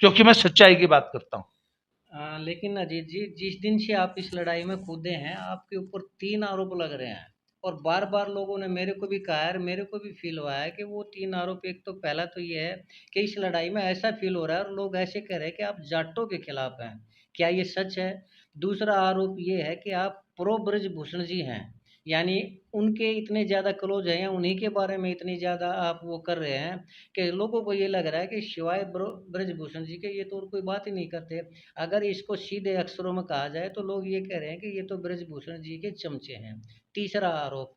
[SPEAKER 2] क्योंकि मैं सच्चाई की बात करता हूं।
[SPEAKER 1] लेकिन अजीत जी, जिस दिन से आप इस लड़ाई में कूदे हैं, आपके ऊपर 3 आरोप लग रहे हैं और बार बार लोगों ने मेरे को भी कहा है, मेरे को भी फील हुआ है कि वो 3 आरोप, एक तो पहला तो ये है कि इस लड़ाई में ऐसा फील हो रहा है और लोग ऐसे कह रहे हैं कि आप जाटों के खिलाफ हैं। क्या ये सच है? दूसरा आरोप ये है कि आप प्रो ब्रजभूषण जी हैं, यानी उनके इतने ज़्यादा क्लोज हैं, उन्हीं के बारे में इतनी ज़्यादा आप वो कर रहे हैं कि लोगों को ये लग रहा है कि सिवाय ब्रजभूषण जी के ये तो और कोई बात ही नहीं करते। अगर इसको सीधे अक्षरों में कहा जाए तो लोग ये कह रहे हैं कि ये तो ब्रजभूषण जी के चमचे हैं। तीसरा आरोप,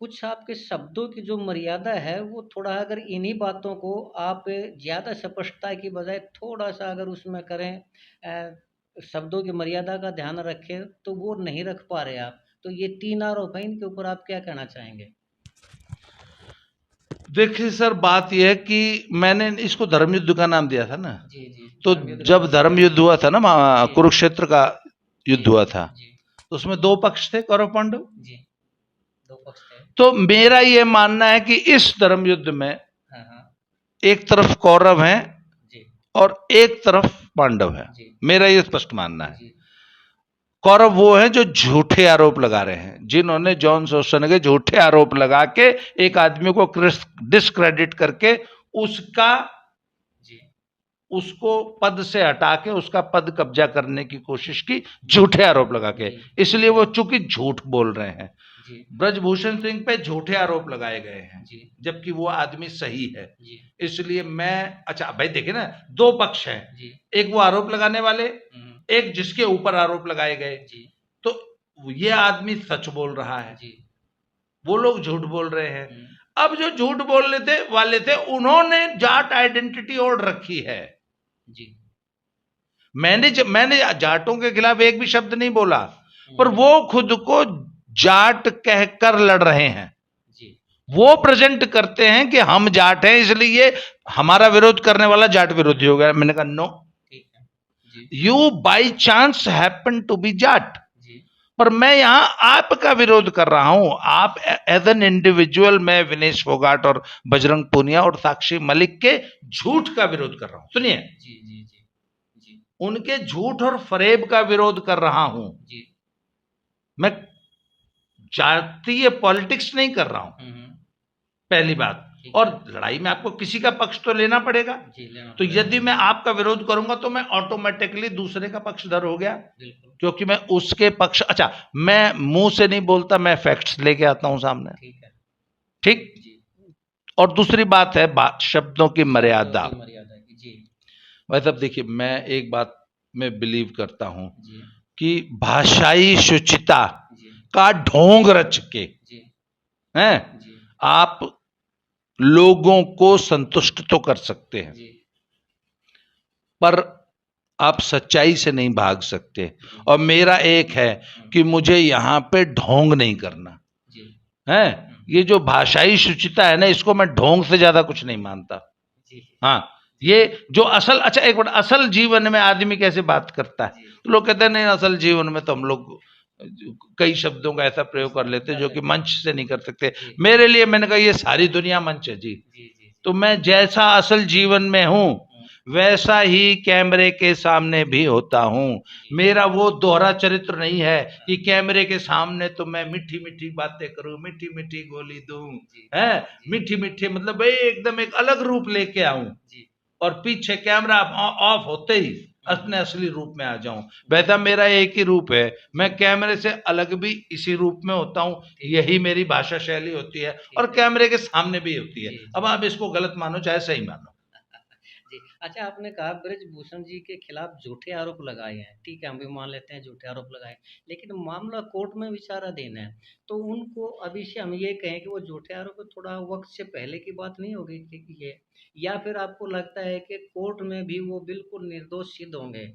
[SPEAKER 1] कुछ आपके शब्दों की जो मर्यादा है वो थोड़ा, अगर इन्हीं बातों को आप ज़्यादा स्पष्टता की बजाय थोड़ा सा अगर उसमें करें, शब्दों की मर्यादा का ध्यान रखें, तो वो नहीं रख पा रहे आप। तो ये 3 आरोप हैं, इनके ऊपर आप क्या कहना चाहेंगे?
[SPEAKER 2] देखिए सर, बात यह है कि मैंने इसको धर्म युद्ध का नाम दिया था ना। तो जब धर्म युद्ध हुआ था ना, कुरुक्षेत्र का युद्ध हुआ था, तो उसमें 2 पक्ष थे, कौरव पांडव।
[SPEAKER 1] 2 पक्ष थे।
[SPEAKER 2] तो मेरा ये मानना है कि इस धर्म युद्ध में एक तरफ कौरव हैं और एक तरफ पांडव है। मेरा ये स्पष्ट मानना है। कौरव वो हैं जो झूठे आरोप लगा रहे हैं, जिन्होंने जॉन सोसन के झूठे आरोप लगा के एक आदमी को डिस्क्रेडिट करके उसको पद से हटा के उसका पद कब्जा करने की कोशिश की, झूठे आरोप लगा के। इसलिए वो चूंकि झूठ बोल रहे हैं, ब्रजभूषण सिंह पे झूठे आरोप लगाए गए हैं, जबकि वो आदमी सही है। इसलिए मैं, अच्छा भाई देखिए ना, 2 पक्ष हैं, एक वो आरोप लगाने वाले, एक जिसके ऊपर आरोप लगाए गए। तो ये आदमी सच बोल रहा है, वो लोग झूठ बोल रहे हैं। अब जो झूठ बोलने वाले थे उन्होंने जाट आइडेंटिटी ओढ़ रखी है। मैंने जाटों के खिलाफ एक भी शब्द नहीं बोला, पर वो खुद को जाट कहकर लड़ रहे हैं। वो प्रेजेंट करते हैं कि हम जाट हैं, इसलिए हमारा विरोध करने वाला जाट विरोधी हो गया। मैंने कहा no, you by chance happen to be Jat, पर मैं यहां आपका विरोध कर रहा हूं। आप एज एन इंडिविजुअल, मैं विनेश फोगाट और बजरंग पूनिया और साक्षी मलिक के झूठ का विरोध कर रहा हूं। सुनिए, उनके झूठ और फरेब का विरोध कर रहा हूं। मैं जातीय पॉलिटिक्स नहीं कर रहा हूं, पहली बात। और लड़ाई में आपको किसी का पक्ष तो लेना पड़ेगा। तो यदि मैं आपका विरोध करूंगा तो मैं ऑटोमेटिकली दूसरे का पक्षधर हो गया, क्योंकि मैं उसके पक्ष, अच्छा मैं मुंह से नहीं बोलता, मैं फैक्ट्स लेके आता हूं सामने। ठीक। और दूसरी बात है शब्दों की मर्यादा। भाई साहब देखिए, मैं एक बात में बिलीव करता हूं कि भाषाई शुचिता का ढोंग रच के हैं आप लोगों को संतुष्ट तो कर सकते हैं,
[SPEAKER 1] जी
[SPEAKER 2] पर आप सच्चाई से नहीं भाग सकते। और मेरा एक है कि मुझे यहां पे ढोंग नहीं करना
[SPEAKER 1] जी
[SPEAKER 2] है। ये जो भाषाई शुचिता है ना, इसको मैं ढोंग से ज्यादा कुछ नहीं मानता।
[SPEAKER 1] जी
[SPEAKER 2] हाँ, ये जो असल, अच्छा एक मिनट, असल जीवन में आदमी कैसे बात करता है?
[SPEAKER 1] जी
[SPEAKER 2] तो लोग कहते हैं नहीं, असल जीवन में तो हम लोग कई शब्दों का ऐसा प्रयोग कर लेते हैं जो कि मंच से नहीं कर सकते।
[SPEAKER 1] जी
[SPEAKER 2] मेरे लिए मैंने कहा ये सारी दुनिया मंच है जी।
[SPEAKER 1] जी जी
[SPEAKER 2] तो मैं जैसा असल जीवन में हूं वैसा ही कैमरे के सामने भी होता हूं। मेरा वो दोहरा चरित्र नहीं है कि कैमरे के सामने तो मैं मीठी मीठी बातें करूं, मीठी मीठी गोली दूं, है मीठी मीठी, मतलब भाई एकदम एक अलग रूप लेके आऊं
[SPEAKER 1] जी
[SPEAKER 2] और पीछे कैमरा ऑफ होते ही अपने असली रूप में आ जाऊं। वैसा मेरा एक ही रूप है, मैं कैमरे से अलग भी इसी रूप में होता हूं। यही मेरी भाषा शैली होती है और कैमरे के सामने भी होती है। अब आप इसको गलत मानो चाहे सही मानो।
[SPEAKER 1] जी। अच्छा, आपने कहा ब्रजभूषण जी के खिलाफ झूठे आरोप लगाए हैं, ठीक है, हम भी मान लेते हैं झूठे आरोप लगाए, लेकिन मामला कोर्ट में विचाराधीन है। तो उनको अभी से हम ये कहें कि वो झूठे आरोप थोड़ा वक्त से पहले की बात नहीं होगी कि ये, या फिर आपको लगता है कि कोर्ट में भी वो बिल्कुल निर्दोष सिद्ध होंगे?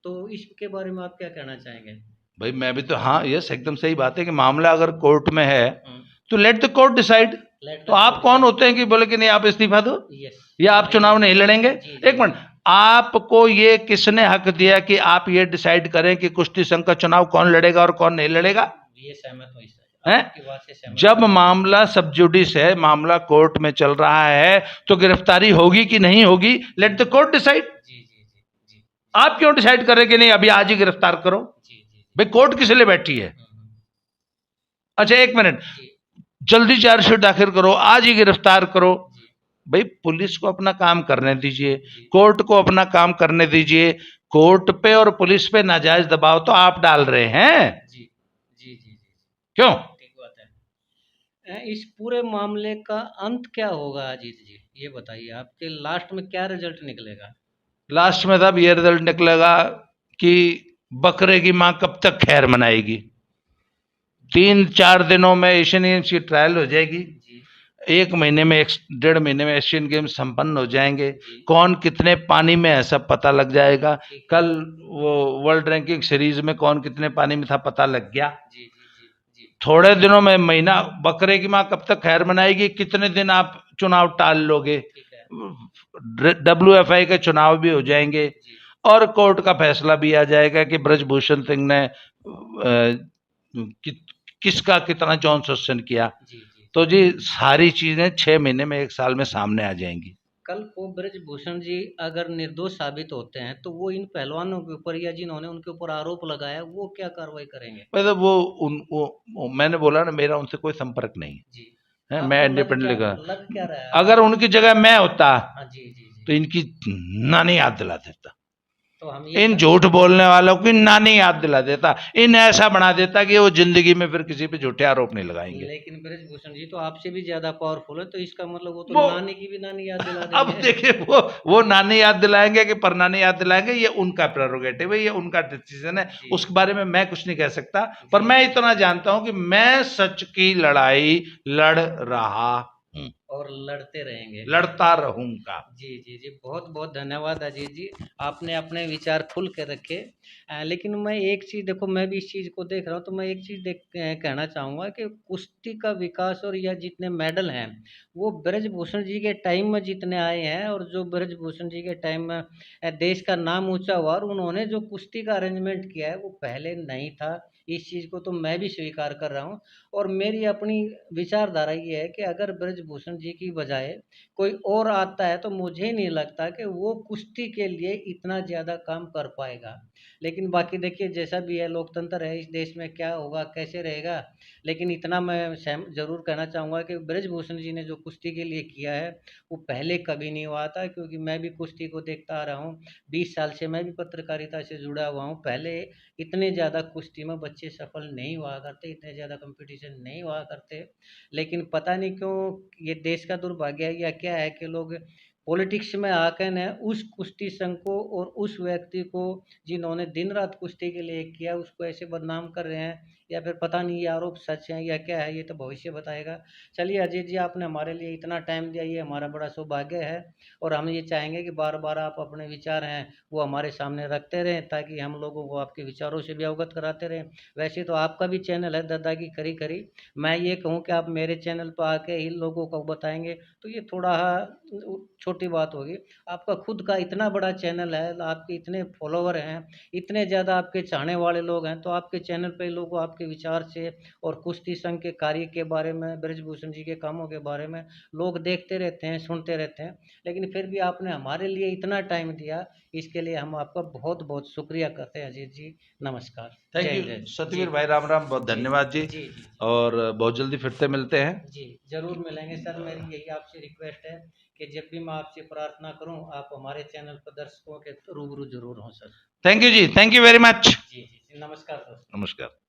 [SPEAKER 1] तो इसके बारे में आप क्या कहना चाहेंगे?
[SPEAKER 2] भाई मैं भी तो, हाँ यस, एकदम सही बात है कि मामला अगर कोर्ट में है
[SPEAKER 1] हम्म,
[SPEAKER 2] तो let the court decide.
[SPEAKER 1] Let
[SPEAKER 2] तो
[SPEAKER 1] द
[SPEAKER 2] आप
[SPEAKER 1] कोर्ट
[SPEAKER 2] कौन
[SPEAKER 1] डिसाइड।
[SPEAKER 2] होते हैं कि बोले कि नहीं आप इस्तीफा दो
[SPEAKER 1] यस।
[SPEAKER 2] या आप
[SPEAKER 1] नहीं
[SPEAKER 2] चुनाव
[SPEAKER 1] नहीं।
[SPEAKER 2] नहीं लड़ेंगे?
[SPEAKER 1] जी जी
[SPEAKER 2] एक मिनट,
[SPEAKER 1] जी।
[SPEAKER 2] आपको ये किसने हक दिया कि आप ये डिसाइड करें कि कुश्ती संघ का चुनाव कौन लड़ेगा और कौन नहीं लड़ेगा?
[SPEAKER 1] ये सहमत हूँ इससे,
[SPEAKER 2] हैं?
[SPEAKER 1] आपकी बात से सहमत
[SPEAKER 2] जब
[SPEAKER 1] हूँ।
[SPEAKER 2] मामला सब जुडिस है, मामला कोर्ट में चल रहा है, तो गिरफ्तारी होगी कि नहीं होगी, लेट द कोर्ट डिसाइड।
[SPEAKER 1] जी जी जी जी
[SPEAKER 2] आप क्यों डिसाइड करें कि नहीं अभी आज ही गिरफ्तार करो?
[SPEAKER 1] जी जी
[SPEAKER 2] भाई कोर्ट किस लिए बैठी है?
[SPEAKER 1] हम्म,
[SPEAKER 2] अच्छा एक मिनट,
[SPEAKER 1] जी
[SPEAKER 2] जल्दी चार्जशीट दाखिल करो, आज ही गिरफ्तार करो।
[SPEAKER 1] जी
[SPEAKER 2] भाई पुलिस को अपना काम करने दीजिए,
[SPEAKER 1] जी
[SPEAKER 2] कोर्ट को अपना काम करने दीजिए। कोर्ट पे और पुलिस पे नाजायज दबाव तो आप डाल रहे हैं।
[SPEAKER 1] जी जी जी जी।
[SPEAKER 2] क्यों?
[SPEAKER 1] ठीक बात है। इस पूरे मामले का अंत क्या होगा अजीत जी? ये बताइए, आपके लास्ट में क्या रिजल्ट निकलेगा?
[SPEAKER 2] लास्ट में तब ये रिजल्ट निकलेगा कि बकरे की मां कब तक खैर मनाएगी। 3-4 दिनों में एशियन गेम्स की ट्रायल हो जाएगी,
[SPEAKER 1] जी
[SPEAKER 2] 1 महीने में, 1-1.5 महीने में एशियन गेम्स संपन्न हो जाएंगे।
[SPEAKER 1] जी।
[SPEAKER 2] कौन कितने पानी में है सब पता लग जाएगा।
[SPEAKER 1] ठीक है।
[SPEAKER 2] कल वो वर्ल्ड रैंकिंग सीरीज में कौन कितने पानी में था पता लग गया।
[SPEAKER 1] जी जी जी जी।
[SPEAKER 2] थोड़े दिनों में, महीना, बकरे की मां कब तक खैर मनाएगी, कितने दिन आप चुनाव टाल लोगे।
[SPEAKER 1] ठीक है।
[SPEAKER 2] WFI के चुनाव भी हो जाएंगे
[SPEAKER 1] जी
[SPEAKER 2] और कोर्ट का फैसला भी आ जाएगा कि ब्रजभूषण सिंह ने कि, किसका कितना जौन शोषण किया।
[SPEAKER 1] जी जी।
[SPEAKER 2] तो जी सारी चीजें 6 महीने में, 1 साल में सामने आ जाएंगी।
[SPEAKER 1] कल को ब्रजभूषण जी अगर निर्दोष साबित होते हैं तो वो इन पहलवानों के ऊपर या जिन्होंने उनके ऊपर आरोप लगाया वो क्या कार्रवाई करेंगे?
[SPEAKER 2] मतलब वो मैंने बोला ना, मेरा उनसे कोई संपर्क नहीं
[SPEAKER 1] जी।
[SPEAKER 2] है, मैं
[SPEAKER 1] आपको
[SPEAKER 2] इंडिपेंडेंटली का।
[SPEAKER 1] लग क्या रहा है
[SPEAKER 2] अगर
[SPEAKER 1] आपको?
[SPEAKER 2] उनकी जगह मैं होता
[SPEAKER 1] हाँ जी जी जी।
[SPEAKER 2] तो इनकी नानी याद दिला देता,
[SPEAKER 1] तो हम ये
[SPEAKER 2] इन झूठ बोलने वालों की नानी याद दिला देता, इन ऐसा बना देता कि वो जिंदगी में फिर किसी पे झूठे आरोप नहीं लगाएंगे।
[SPEAKER 1] लेकिन ब्रजभूषण जी तो आपसे भी ज्यादा पावरफुल है, तो इसका मतलब वो तो
[SPEAKER 2] वो
[SPEAKER 1] नानी की भी नानी याद दिला
[SPEAKER 2] अब
[SPEAKER 1] देंगे।
[SPEAKER 2] देखिए, वो नानी याद दिलाएंगे कि परनानी याद दिलाएंगे, ये उनका प्रेरोगेटिव है, ये उनका डिसीजन है,
[SPEAKER 1] जी
[SPEAKER 2] उसके बारे में मैं कुछ नहीं कह सकता। पर
[SPEAKER 1] जी।
[SPEAKER 2] मैं इतना जानता हूं कि मैं सच की लड़ाई लड़ रहा हूं,
[SPEAKER 1] और लड़ते रहेंगे।
[SPEAKER 2] लड़ता रहूंगा।
[SPEAKER 1] जी जी जी, बहुत बहुत धन्यवाद अजीत जी, आपने अपने विचार खुल के रखे। लेकिन मैं एक चीज़, देखो मैं भी इस चीज़ को देख रहा हूँ, तो मैं एक चीज़ कहना चाहूँगा कि कुश्ती का विकास और या जितने मेडल हैं वो ब्रजभूषण जी के टाइम में जितने आए हैं, और जो ब्रजभूषण जी के टाइम में देश का नाम ऊंचा हुआ और उन्होंने जो कुश्ती का अरेंजमेंट किया है वो पहले नहीं था। इस चीज़ को तो मैं भी स्वीकार कर रहा हूँ। और मेरी अपनी विचारधारा ये है कि अगर ब्रजभूषण जी की बजाय कोई और आता है तो मुझे नहीं लगता कि वो कुश्ती के लिए इतना ज़्यादा काम कर पाएगा। लेकिन बाकी देखिए, जैसा भी है, लोकतंत्र है, इस देश में क्या होगा कैसे रहेगा। लेकिन इतना मैं सहम ज़रूर कहना चाहूँगा कि ब्रजभूषण जी ने जो कुश्ती के लिए किया है वो पहले कभी नहीं हुआ था, क्योंकि मैं भी कुश्ती को देखता आ रहा हूँ। 20 साल से मैं भी पत्रकारिता से जुड़ा हुआ हूँ। पहले इतने ज़्यादा कुश्ती में बच्चे सफल नहीं हुआ करते, इतने ज़्यादा कंपटीशन नहीं हुआ करते। लेकिन पता नहीं क्यों ये देश का दुर्भाग्य है या क्या है कि लोग पॉलिटिक्स में आकर न उस कुश्ती संघ को और उस व्यक्ति को जिन्होंने दिन रात कुश्ती के लिए किया उसको ऐसे बदनाम कर रहे हैं। या फिर पता नहीं ये आरोप सच है या क्या है, ये तो भविष्य बताएगा। चलिए अजीत जी, आपने हमारे लिए इतना टाइम दिया, ये हमारा बड़ा सौभाग्य है। और हम ये चाहेंगे कि बार बार आप अपने विचार हैं वो हमारे सामने रखते रहें, ताकि हम लोगों को आपके विचारों से भी अवगत कराते रहें। वैसे तो आपका भी चैनल है दादा की खरी खरी, मैं ये कहूँ कि आप मेरे चैनल पर आके ही लोगों को बताएंगे तो ये थोड़ा छोटी बात होगी। आपका खुद का इतना बड़ा चैनल है, आपके इतने फॉलोवर हैं, इतने ज़्यादा आपके चाहने वाले लोग हैं, तो आपके चैनल पे लोग आपके विचार से और कुश्ती संघ के कार्य के बारे में, ब्रजभूषण जी के कामों के बारे में लोग देखते रहते हैं, सुनते रहते हैं। लेकिन फिर भी आपने हमारे लिए इतना टाइम दिया, इसके लिए हम आपका बहुत बहुत शुक्रिया करते हैं अजीत जी। नमस्कार।
[SPEAKER 2] थैंक
[SPEAKER 1] जय
[SPEAKER 2] यू
[SPEAKER 1] जय
[SPEAKER 2] सतवीर
[SPEAKER 1] जी।
[SPEAKER 2] भाई, राम राम, बहुत
[SPEAKER 1] जी
[SPEAKER 2] धन्यवाद जी।
[SPEAKER 1] जी जी
[SPEAKER 2] और बहुत जल्दी फिर से मिलते हैं।
[SPEAKER 1] जी, जरूर मिलेंगे सर। मेरी यही आपसे रिक्वेस्ट है कि जब भी मैं आपसे प्रार्थना करूं, आप हमारे चैनल पर दर्शकों के रूबरू जरूर हों सर।
[SPEAKER 2] थैंक यू जी, थैंक यू वेरी मच।
[SPEAKER 1] जी जी जी, नमस्कार दोस्तों।
[SPEAKER 2] नमस्कार।